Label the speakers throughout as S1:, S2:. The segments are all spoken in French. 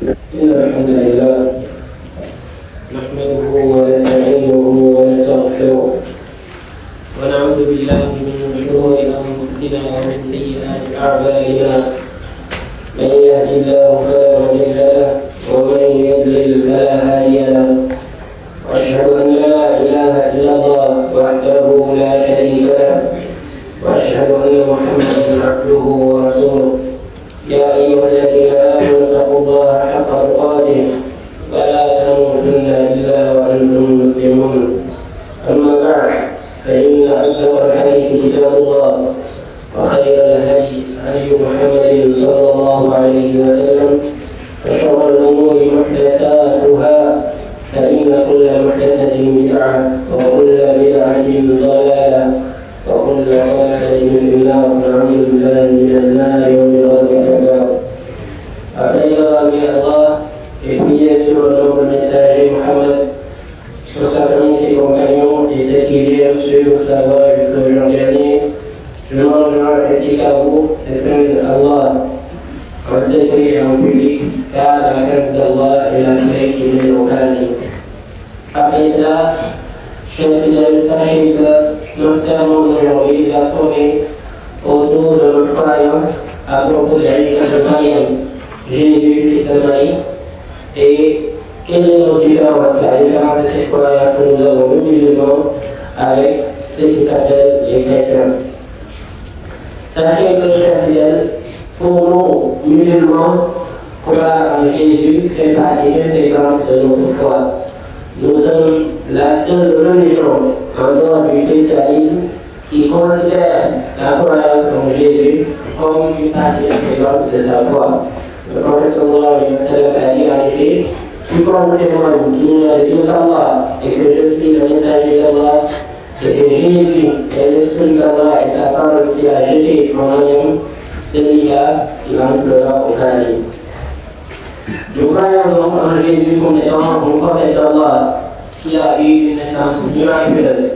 S1: إن الحمد لله نحمده ونستعينه ونستغفره ونعوذ بالله من شرور أنفسنا ومن سيئات أعمالنا من يهد الله فلا مضل له ومن يضلل فلا هادي له وأشهد أن لا إله إلا الله وحده لا شريك له وأشهد أن محمدا عبده ورسوله يا أيها الذين آمنوا اتقوا الله حق تقاته ولا تموتن إلا وأنتم مسلمون أما بعد فإن أصدق الحديث كتاب الله وخير الهدي هدي محمد صلى الله عليه وسلم وشر الأمور محدثاتها فإن كل محدثة بدعة وكل بدعة ضلالة وكل ضلالة في النار نعوذ بالله من النار ومن غضب النار. Akhirnya Allah priez sur le nom du messager Mohammed, sur sa famille, ses compagnons et ceux qui viennent suivre sa voie jusqu'au jour dernier. Je m'enjoins ainsi qu'à vous de craindre Allah en secret et en public, car la crainte d'Allah est la clé qui mène au paradis. Après cela, chers fidèles, sachez que notre sermon d'aujourd'hui va tourner autour de notre croyance à propos de l'Isa de Mariam, Jésus, fils de Marie, et quelle est notre différence, la différence de cette croyance que nous avons, nous musulmans, avec ce qui s'appelle les chrétiens. Sachez que, chers fidèles, pour nous musulmans, croire en Jésus fait partie intégrante de notre foi. Nous sommes la seule religion en dehors du christianisme qui considère la croyance en Jésus comme une partie intégrante de sa foi. Le prophète sallallahu alayhi wa sallam a dit en effet, quiconque témoigne qu'il n'y a de Dieu qu'Allah et que je suis le messager d'Allah et que Jésus est l'esprit d'Allah et sa parole qu'il a jetée en Mariam, celui-là, il entrera au paradis. Nous croyons donc en Jésus comme étant un prophète d'Allah qui a eu une naissance miraculeuse.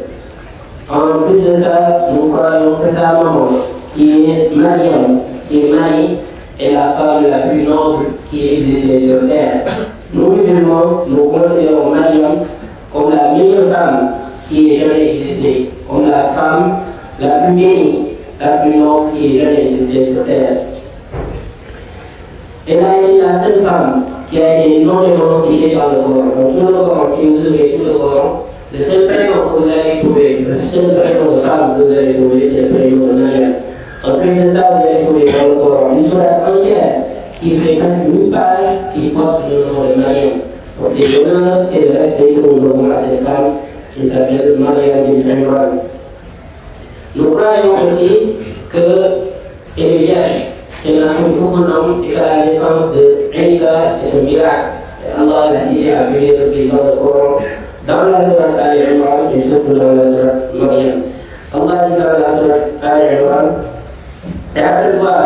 S1: En plus de ça, nous croyons que sa maman, qui est Mariam, qui est Marie, est la femme la plus noble qui existait sur terre. Nous musulmans, nous considérons Mariam comme la meilleure femme qui ait jamais existé, comme la femme la plus bénie, la plus noble qui ait jamais existé sur terre. Elle a été la seule femme qui a été énormément citée par le Coran. Dans tout le Coran, si vous ouvrez tout le Coran, le seul prénom que vous allez trouver, le seul prénom de femme que vous allez trouver, c'est le prénom de Mariam. En plus de ça, vous allez trouver dans le Coran une sourate entière qui fait presque 1000 pages qui porte le nom de Mariam. Donc c'est l'honneur, c'est le respect que nous devons à cette femme qui s'appelle Mariam bint Imran. Nous croyons aussi qu'elle est vierge, qu'elle n'a connu aucun homme et qu'à la naissance de Isa est un miracle. Et Allah l'a cité à plusieurs reprises dans le Coran, dans la sourate Al-Imran et surtout dans la sourate Mariam. Allah dit dans la sourate Al-Imran, et rappelle-toi,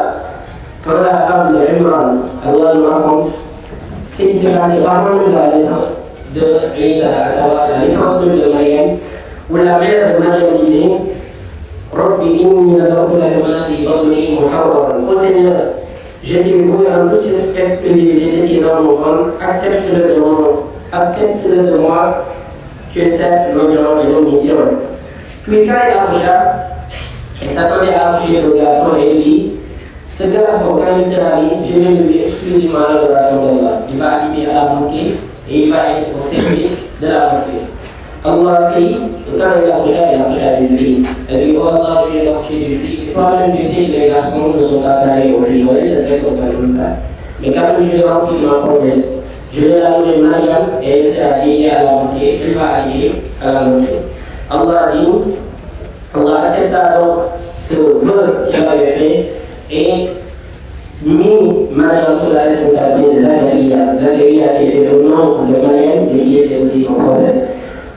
S1: quand la femme de Imran, Allah nous raconte ce qui s'est passé avant la naissance de Isa, à savoir la naissance de Mariam, où la mère de Mariam disait, Rabbi inni nadartu laka ma fi batni muharraran. Ô Seigneur, je t'ai voué en toute exclusivité ce qui est dans mon ventre, accepte-le de moi, tu es certes l'audience et l'omission. Puis quand il accoucha, il s'attendait à accoucher ce garçon et il dit, ce garçon, quand il sera né, je vais lui exclusivement à l'adoration d'Allah. Il va arriver à la mosquée et il va être au service de la mosquée. Allah prie, quand il accoucha d'une fille. Elle dit, oh Allah, je viens d'accoucher d'une fille. Toi-même, tu sais que les garçons ne sont pas carrés aux filles. Vous c'est très compagnon. Mais quand je vais remplir ma promesse, je vais la nommer Mariam et elle sera dédiée à la mosquée. Elle va aller à la mosquée. Allah accepta donc ce vœu qu'il avait fait et mit Mariam sous la responsabilité de Zacharia. Zacharia qui était le nom de Mariam mais qui était aussi un prophète.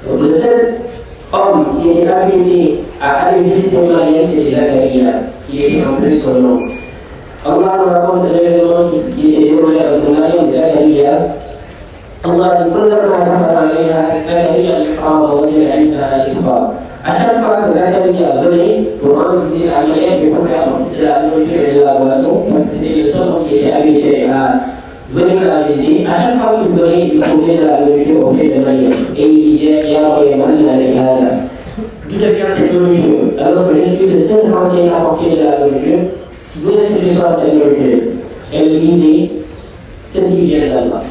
S1: Donc le seul homme qui était habilité à aller visiter Mariam, c'était Zacharia, qui était en plus son nom. Allah nous raconte l'événement qui s'est déroulé avec Mariam et Zacharia. Allah dit كلما دخل عليها زكريا المحراب وجد عندها رزقا. À chaque fois que Zacharia venait pour rendre visite à Mariam, il pouvait apporter de la nourriture et de la boisson, parce que c'était le seul qui était habilité à venir la visiter. À chaque fois qu'il venait, il trouvait la nourriture auprès de Maryam. Et il disait, il y a Maryam, d'où vient cette nourriture? Alors que je suis le seul enseignant à apporter de la nourriture, d'où est-ce que je sois cette nourriture? Elle disait, c'est ce qui vient d'Allah.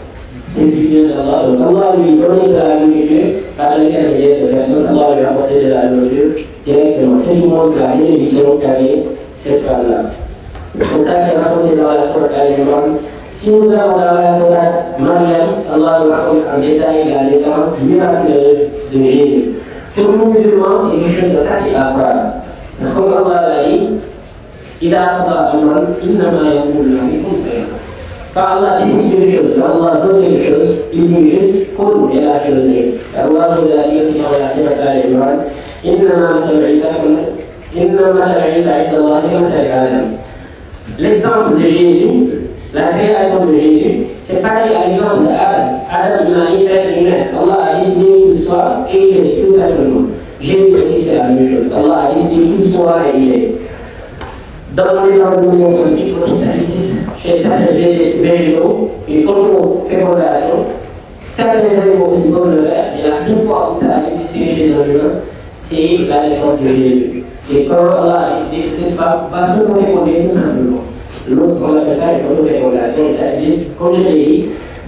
S1: C'est ce qui vient d'Allah. Donc Allah lui donnait de la nourriture par l'intermédiaire de personne. Allah lui apportait de la nourriture directement. C'est du monde qui a une vision qu'avait cette femme-là. Donc ça, c'est raconté dans la sourate Al-Imran. Si nous avons dans la sourate Maryam, Allah nous raconte en détail la naissance miraculeuse de Jésus. Pour nous musulmans, c'est quelque chose de facile à croire. Parce que comme Allah l'a dit, إذا قضى أمرا إنما يقول له كن فيكون. Quand Allah décide une chose, quand Allah donne une chose, il dit juste kun et la chose n'est. Allah nous a dit aussi dans la sourate Al-Imran, إنما مثل عيسى عند الله كمثل آدم. L'exemple de Jésus, la création de Jésus, c'est pareil à l'exemple d'Adam. Adam, il a été fait humain. Allah a décidé qu'il soit et il est, tout simplement. Jésus aussi, c'est la même chose. Allah a décidé qu'il soit et il est. Dans les environnements politiques aussi, ça existe chez certains végétaux, une auto-fécondation. Certains animaux aussi peuvent le faire, mais la seule fois où ça a existé chez un humain, c'est la naissance de Jésus. C'est quand Allah a décidé que cette femme va se féconder tout simplement. L'autre, on appelle ça une auto-fécondation, ça existe, comme je l'ai dit,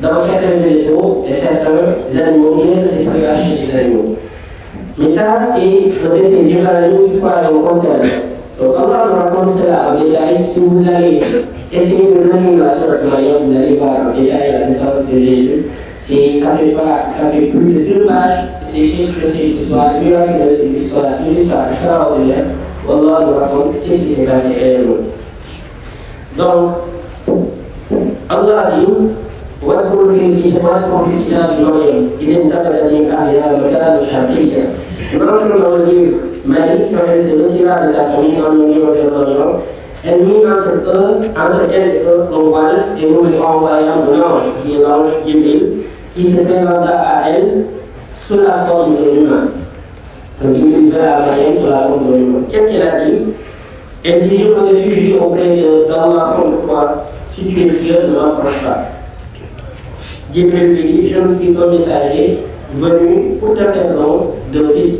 S1: dans certains végétaux et certains animaux, mais c'est pas grave chez les animaux. Mais ça, c'est peut-être une généralité qui parle au contraire. Donc Allah nous raconte cela en détail. Si vous allez essayer de donner la sourate Maryam, vous allez voir en détail la naissance de Jésus. Ça fait plus de 2 pages. C'est quelque chose, c'est une histoire miraculeuse, une histoire extraordinaire. Allah nous raconte qu'est-ce qui s'est passé réellement. Donc, Allah dit واذكر في الكتاب مريم إذ انتبذت من أهلها مكانا شرقيا. Lorsque Marie traversait le tirage de sa famille en Union Orient, elle mit entre elle et eux un voile et nous lui envoyâmes l'ange, qui est l'ange Jibril, qui se présenta à elle sous la forme d'un humain. Donc Jibril vint à Maryam sous la forme d'un humain. Qu'est-ce qu'elle a dit? Elle dit, je me réfugie auprès d'Allah contre toi, si tu es pieux, ne m'approche pas. Jibril lui dit, je ne suis qu'un messager venu pour te faire don de fils.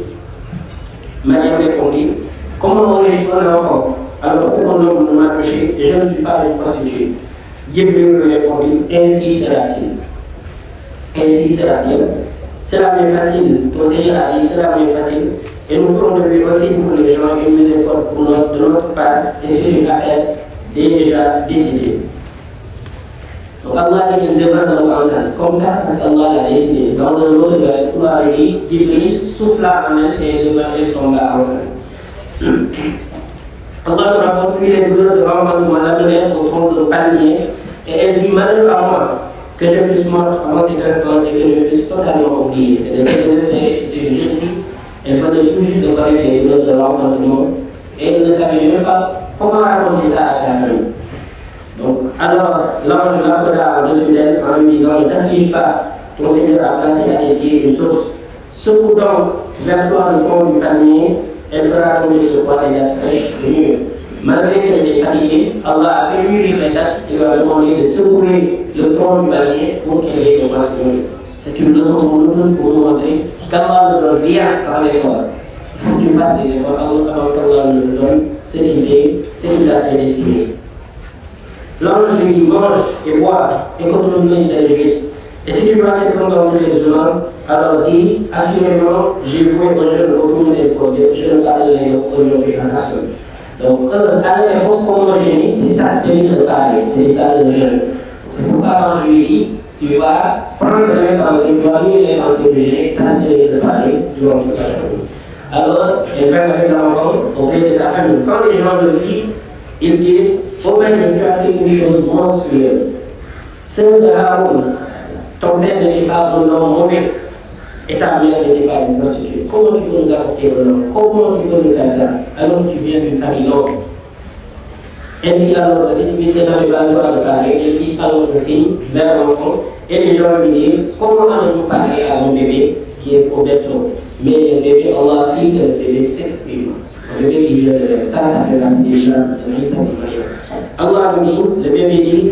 S1: Maryam répondit, comment aurais-je un enfant alors aucun homme ne m'a touché et je ne suis pas une prostituée? Jibril lui répondit, ainsi sera-t-il. Ainsi sera-t-il. Cela m'est facile, ton Seigneur a dit, cela m'est facile. Et nous ferons de lui aussi pour les gens qui nous importent de notre part et c'est une affaire déjà décidée. Donc Allah dit qu'il devrait dans l'enceinte, comme ça parce qu'Allah l'a décidé. Dans un autre verset, Allah dit, Jibril souffla en elle et elle tomba enceinte. Allah nous raconte puis les douleurs de l'enfantement l'amenèrent au fond d'un panier et elle dit, malheur à moi que je fusse morte avant cet instant et que je fusse totalement oubliée. C'était une jeune fille. Elle venait tout juste de connaître les douleurs de l'enfantement et elle ne savait même pas comment raconter ça à sa famille. Donc, alors, l'ange l'appela au-dessus d'elle en lui disant, ne t'afflige pas, ton Seigneur a placé à tes pieds une source. Secoue donc vers toi le fond du panier, elle fera tomber sur toi les dates fraîches du mur. Malgré qu'elle était fatiguée, Allah a fait mûrir les dates et lui a demandé de secouer le fond du panier pour qu'elle ait une masse mûre. C'est une leçon pour nous tous pour nous montrer qu'Allah ne donne rien sans effort. Il faut que tu fasses des efforts avant qu'Allah nous donne ce qu'il a prédestiné. L'ange lui dit, mange et bois et continue ses juifs. Et si tu vas être content de les humains, alors dis, assurément, j'ai voué aux jeunes aucune miséricorde, je ne parlerai aujourd'hui à personne. Donc, à l'époque homogénée, c'est ça ce que je veux parler, c'est ça le jeûne. C'est pourquoi quand je lui dis, tu vas prendre les pensées, tu vas lire les pensées que j'ai, t'assurer de parler durant toute la journée. Alors, elle fait avec l'enfant auprès de sa famille. Quand les gens le vivent, ils disent, oh ben, tu as fait une chose monstrueuse. Celle de Haroun, ton père n'était pas un homme mauvais, et ta mère n'était pas une prostituée. Comment tu peux nous apporter un homme? Comment tu peux nous faire ça alors que tu viens d'une famille noble? Elle fit alors aussi, puisque n'avait pas le droit de parler, elle fit alors un signe vers l'enfant, et les gens lui dirent, comment allons-nous parler à mon bébé qui est au berceau? Mais le bébé, Allah fit que le bébé s'exprime. Le bébé qui vient de ça fait partie des gens de l'Isa de Maryam. Allah nous dit, le bébé dit,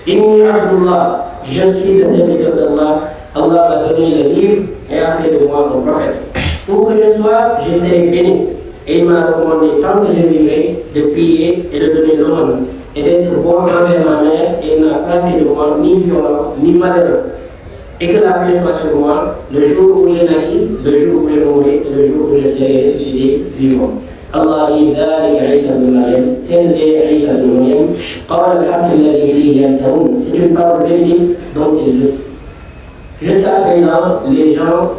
S1: Inni Abdullah, je suis le serviteur d'Allah, Allah m'a donné le livre et a fait de moi un prophète. Où que je sois, je serai béni. Et il m'a recommandé, tant que je vivrai, de prier et de donner l'aumône, et d'être bon envers ma mère, et il n'a pas fait de moi ni violent, ni malheureux. Et que la paix soit sur moi, le jour où je naquis, le jour où je mourrai, et le jour où je serai ressuscité vivant. Allah dit ذلك عيسى بن مريم tel est عيسى بن مريم قال الحق الذي فيه يمترون. C'est une parole véridique dont ils doutent. Jusqu'à présent, les gens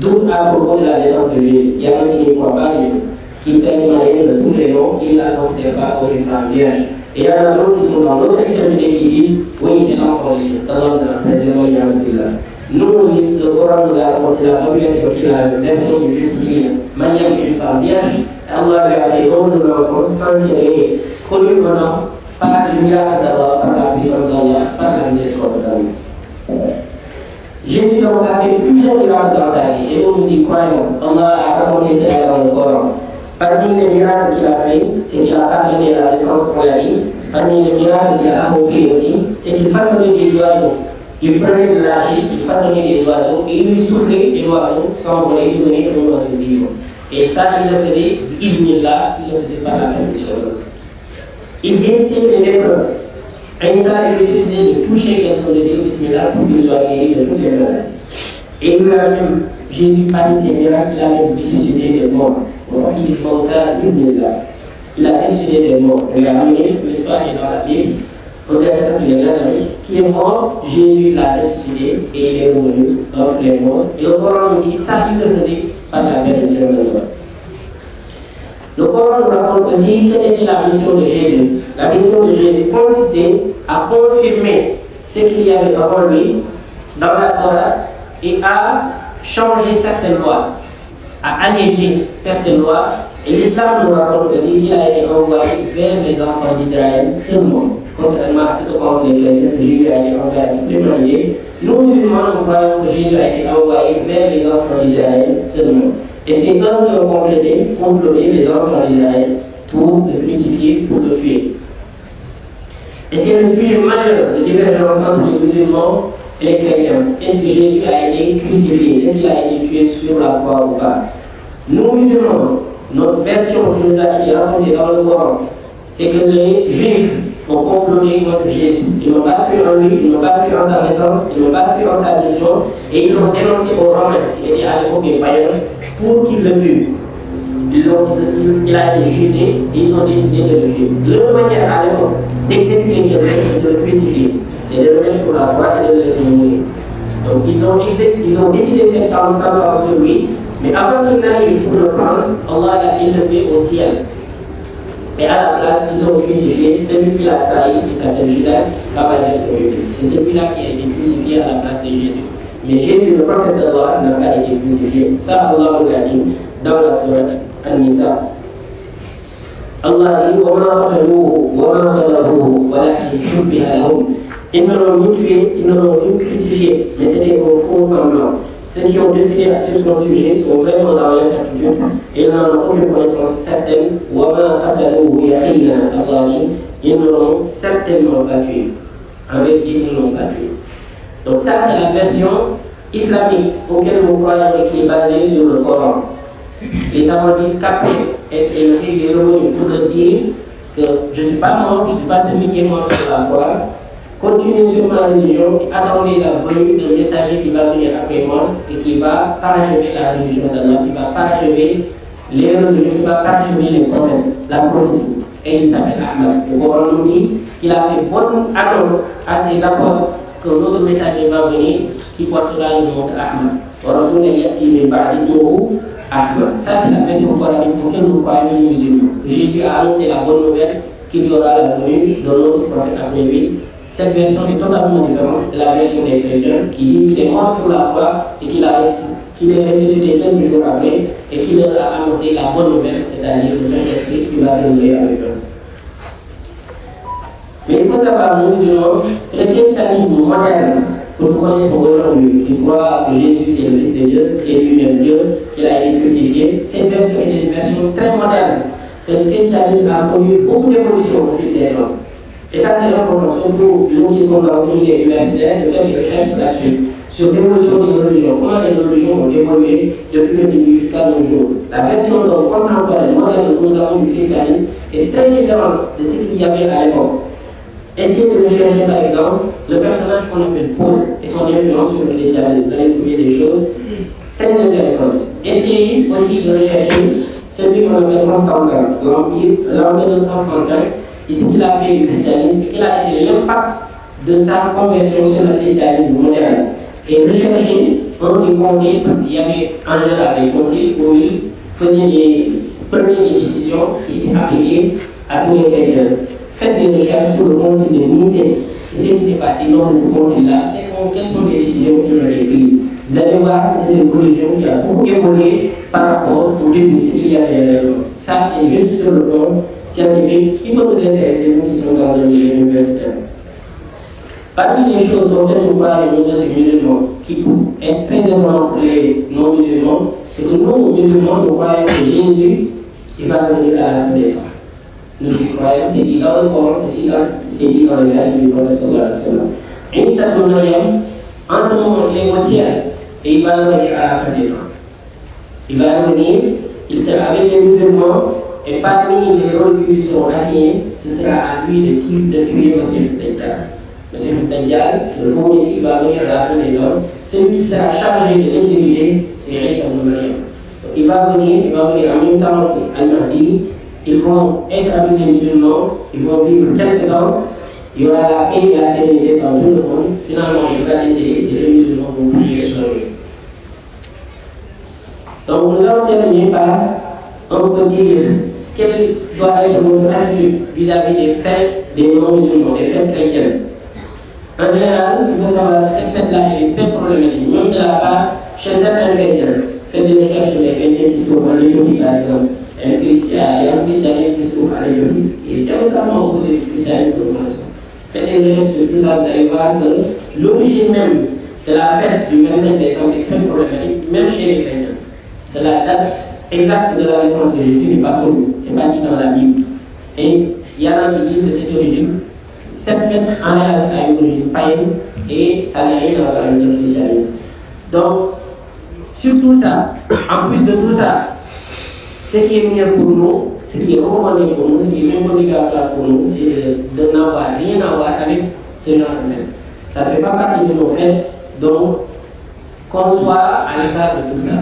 S1: doutent à propos de la naissance de Jésus. Il y en a qui ne croient pas Jésus, qui prennent Marie de tous les noms, qui ne la considèrent pas comme une femme vierge. Et il y en a d'autres qui sont dans l'autre extrémité qui disent oui, c'est l'enfant de Dieu. Allah nous a préservé, il y a un peu là. Nous, le Coran nous a apporté la population qui est la version du juste milieu. Mariam est une femme vierge. Allah lui a fait don de l'enfant sans qu'il ait connu pendant par le miracle d'Allah, par la puissance d'Allah, par la miséricorde d'Allah. Jésus donc a fait plusieurs miracles dans sa vie et nous y croyons. Allah a raconté cela dans le Coran. Parmi les miracles qu'il a fait, c'est qu'il a pardonné la naissance qu'on a dit. Parmi les miracles qu'il a accompli aussi, c'est qu'il façonnait des oiseaux. Il prenait de l'argile, il façonnait des oiseaux et il lui soufflait et l'oiseau s'envolait, il devenait un oiseau vivant. Et ça, il le faisait, il le faisait par la permission. Il guérissait les lépreux. Aïssa, il lui suffisait de toucher quelqu'un de Dieu, bismillah, pour qu'il soit guéri de toutes les maladies. Et il lui a même, Jésus, parmi ses miracles, il a même ressuscité des morts. Il dit, il a ressuscité des morts. Regardez, l'histoire est dans la Bible. Regardez ça, il est Lazarus, qui est mort, Jésus l'a ressuscité et il est revenu entre les morts. Et le Coran nous dit, ça, il le faisait par la bénédiction d'Allah. Le Coran nous raconte aussi quelle était la mission de Jésus. La mission de Jésus consistait à confirmer ce qu'il y avait avant lui dans la Torah et à changer certaines lois, à alléger certaines lois. Et l'islam nous raconte aussi qu'il a été envoyé vers les enfants d'Israël seulement. Contrairement à ce que pensent les chrétiens, Jésus a été envoyé à tous les maniers. Nous, musulmans, nous croyons que Jésus a été envoyé vers les enfants d'Israël seulement. Et c'est eux qui ont comploté les enfants d'Israël pour le crucifier, pour le tuer. Et c'est le sujet majeur de divergence entre les musulmans et les chrétiens. Est-ce que Jésus a été crucifié? Est-ce qu'il a été tué sur la croix ou pas? Nous, musulmans, notre version qui nous a été racontée dans le Coran, c'est que les Juifs ont comploté contre Jésus. Ils n'ont pas cru en lui, ils n'ont pas cru en sa naissance, ils n'ont pas cru en sa mission, et ils l'ont dénoncé aux Romains, qui étaient à l'époque des païens, pour qu'ils le tuent. Il a été jugé et ils ont décidé de le tuer. Leur manière à l'époque d'exécuter quelqu'un, c'est de le crucifier. C'est de le mettre sur la croix et de le laisser mourir. Donc ils ont décidé cette sentence sur lui, mais avant qu'il n'arrive pour le prendre, Allah l'a élevé au ciel. Et à la place, ils ont crucifié celui qui l'a trahi, qui s'appelle Judas, c'est celui-là qui a été crucifié à la place de Jésus. Mais Jésus, le prophète d'Allah, n'a pas été crucifié. Ça, Allah nous l'a dit dans la sourate An-Nisa. Allah dit وَمَا قَتَلُوهُ وَمَا صَلَبُوهُ وَلَكِنْ شُبِّهَ لَهُمْ. Ils ne l'ont ni tué, ils ne l'ont ni crucifié, mais c'était un faux semblant. Ceux qui ont discuté sur son sujet sont vraiment dans l'incertitude et n'en ont aucune connaissance certaine. وَمَا قَتَلُوهُ يَقِينًا. Allah dit, ils ne l'ont certainement pas tué. En vérité, ils ne l'ont pas tué. Donc ça, c'est la version islamique auquel vous croyez et qui est basée sur le Coran. Les savants disent qu'après être revenu pour le dire que je ne suis pas mort, je ne suis pas celui qui est mort sur la croix, continuez sur ma religion et attendez la venue d'un messager qui va venir après moi et qui va parachever la religion d'Allah, qui va parachever les religions, qui va parachever les prophètes, la prophétie. Et il s'appelle Ahmad. Le Coran nous dit qu'il a fait bonne annonce à ses apôtres que l'autre messager va venir qui portera le nom d'Ahmad. Ça, c'est la version coranique pour laquelle nous croyons les musulmans. Jésus a annoncé la bonne nouvelle qu'il y aura la venue de notre prophète après lui. Cette version est totalement différente de la version des chrétiens qui disent qu'il est mort sur la croix et qu'il est ressuscité quelques jours après et qu'il leur a annoncé la bonne nouvelle, c'est-à-dire le Saint-Esprit qui va demeurer avec eux. Mais il faut savoir, nous musulmans, que le christianisme moderne que nous connaissons aujourd'hui, qui croit que Jésus c'est le Fils de Dieu, c'est lui-même Dieu, qu'il a été crucifié, cette version est une version très moderne. Que le christianisme a connu beaucoup d'évolutions au fil des temps. Et ça, c'est important, surtout nous qui sommes dans ce milieu universitaire, de faire des recherches là-dessus, sur l'évolution des religions, comment les religions ont évolué depuis le début jusqu'à nos jours. La version contemporaine, moderne que nous avons du christianisme est très différente de ce qu'il y avait à l'époque. Essayez de rechercher, par exemple, le personnage qu'on appelle Paul et son influence sur le christianisme. Vous allez trouver des choses très intéressantes. Essayez aussi de rechercher celui qu'on appelle Constantin, l'empire de Constantin, et ce qu'il a fait du christianisme, quel a été l'impact de sa conversion sur le christianisme moderne. Et rechercher un des conseils, parce qu'il y avait en général des conseils où il faisait les premières décisions qui étaient appliquées à tous les chrétiens. Faites des recherches sur le conseil de Nicée. Et ce qui s'est passé lors de ce conseil-là, quelles sont les décisions qui ont été prises. Vous allez voir que c'est une religion qui a beaucoup évolué par rapport au début de ce qu'il y avait réellement. Ça, c'est juste sur le plan scientifique qui peut nous intéresser, nous qui sommes dans un milieu universitaire. Parmi les choses dont nous parlons, nous aussi musulmans, qui est très important pour les non-musulmans, c'est que nous, musulmans, nous croyons que Jésus, il va venir à la fin des temps. Nous y croyons, c'est dit dans le Coran, c'est dit dans les règles du prophète sallallahu alayhi wa sallam. Et Isa ibn Maryam, en ce moment, il est au ciel, et il va revenir à la fin des temps. Il va revenir, il sera avec les musulmans, et parmi les rôles qui lui seront assignés, ce sera à lui de tuer Monsieur Dajjal. Monsieur Dajjal, le faux messie qui va venir à la fin des temps, celui qui sera chargé de l'exécuter, c'est Isa ibn Maryam. Donc il va venir en même temps qu'Al-Mahdi. Ils vont être avec les musulmans, ils vont vivre quelque temps, il y aura la paix et la sérénité dans tout le monde. Finalement, il va décéder et les musulmans vont prier sur lui. Donc, nous allons terminer par, on peut dire, quelle doit être notre attitude vis-à-vis des fêtes des non-musulmans, des fêtes chrétiennes. En général, il faut savoir que cette fête-là est très problématique, même de la part chez certains chrétiens. Faites des recherches sur les chrétiens qui se trouvent en Éthiopie, par exemple. Il y a un christianisme qui se trouve à l'Éthiopie, qui est diamétralement opposé du christianisme de l'Occident. Faites des recherches sur tout ça, vous allez voir que l'origine même de la fête du 25 décembre est très problématique, même chez les chrétiens. C'est la date exacte de la naissance de Jésus n'est pas connue, ce n'est pas dit dans la Bible. Et il y en a qui disent que cette fête en réalité a une origine païenne et ça n'a rien à voir avec le christianisme. Donc, sur tout ça, en plus de tout ça, ce qui est mieux pour nous, ce qui est recommandé pour nous, ce qui est même obligatoire pour nous, c'est de n'avoir rien à voir avec ce genre de fête. Ça ne fait pas partie de nos fêtes, donc qu'on soit à l'écart de tout ça.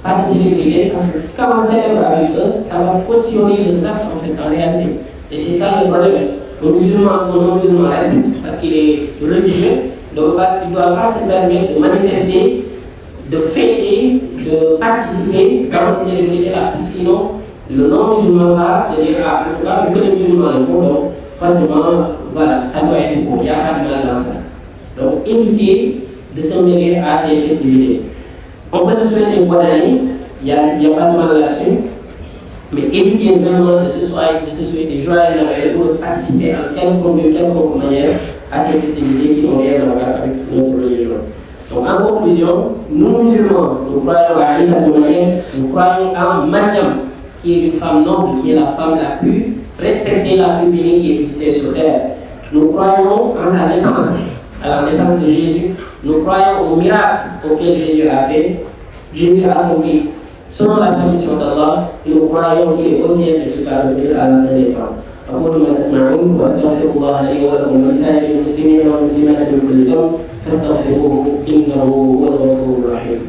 S1: Pas de célébrer, parce que quand on célèbre avec eux, ça va cautionner les actes en réalité. Et c'est ça le problème. Le musulman, le non-musulman respecte parce qu'il est religieux, donc il ne doit pas se permettre de manifester, de fêter, de participer dans cette célébrité-là. Sinon, le non-musulman va se dire, en tout cas, que les musulmans le font, donc forcément, voilà, ça doit être bon, il n'y a pas de mal dans ça. Donc, éviter de se mêler à ces festivités. On peut se souhaiter une bonne année, il n'y a pas de mal là-dessus, mais éviter vraiment de se souhaiter joyeux Noël ou de participer en quelconque manière à ces festivités qui n'ont rien à voir avec notre religion. Donc en conclusion, nous musulmans, nous croyons à Isa ibn Maryam, nous croyons en Mariam, qui est une femme noble, qui est la femme la plus respectée, la plus bénie qui existait sur terre. Nous croyons en sa naissance, à la naissance de Jésus. Nous croyons au miracle auquel Jésus a fait. Jésus a accompli selon la permission d'Allah, et nous croyons qu'il est au ciel et qu'il va revenir à la fin des temps. أقول ما تسمعون وأستغفر الله لي ولكم ولسائر المسلمين والمسلمات من كل ذنب فاستغفروه إنه هو الغفور الرحيم.